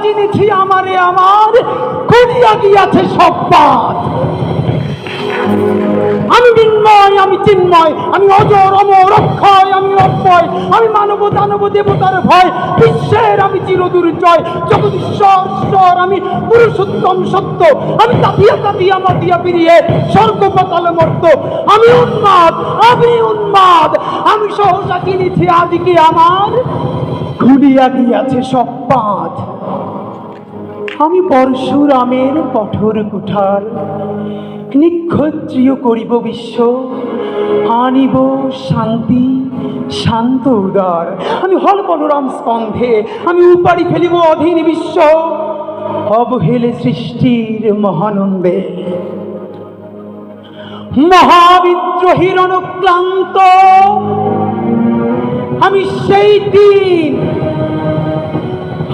চিনেছি আমারে আমার খুলিয়া গিয়াছে সব পাত। আমি বিন্ময়, আমি চিন্ময়, আমি অজর অমর অক্ষয়, আমি অব্যয়, আমি মানব দানব দেবতার ভয়, বিশ্বের আমি চিরদুর্জয়, জগদীশ্বর ঈশ্বর, আমি পুরুষোত্তম সত্য, আমি তাপিয়া তাপিয়া মাতিয়া পিরিয়ে স্বর্গ পাতাল মর্ত। আমি উন্মাদ, আমি উন্মাদ, আমি সহসা চিনেছি আজকে আমার খুলিয়া গিয়াছে সব পাত। আমি পরশুরামের কঠোর কুঠার, নিক্ষত্রিয় করিব বিশ্ব, আনিব শান্তি শান্ত উদার। আমি হল বলরাম স্কন্ধে, আমি উপাড়ি ফেলিব অধীন বিশ্ব, অবহেলে সৃষ্টির মহানন্দে। মহাবিদ্রোহীর অনুক্লান্ত আমি সেই দিন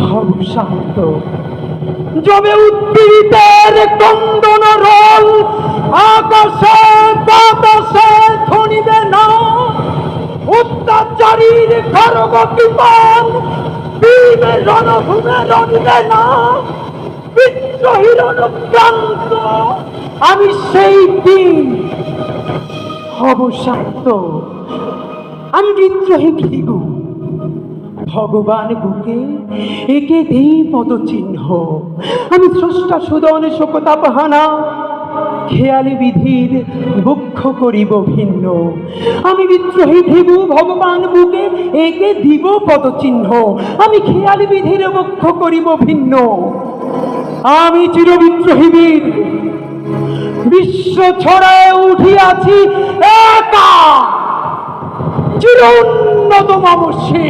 হব শান্ত, যবে উদ্দীরিতের কন্দন রোল আকাশে বাতাসে ধ্বনিবে না, অত্যাচারীর খড়গ কৃপণ ভীমের রণভূমে রণিবে না। বিদ্রোহীর অনুক্রান্ত আমি সেই দিন হব শান্ত। আমি বিদ্রোহী ভৃগু, ভগবান বুকে একে দেই পদচিহ্ন। আমি স্রষ্টা সুদন শোকতাপহানা, খেয়ালি বিধির বক্ষ করিব ভিন্ন। আমি বিদ্রোহী ভৃগু, ভগবান বুকে একে দিব পদচিহ্ন। আমি খেয়ালি বিধির বক্ষ করিব ভিন্ন। আমি চিরবিদ্রোহী বীর, বিশ্ব ছড়ায় উঠিয়াছি একা, চির উন্নত মামসী।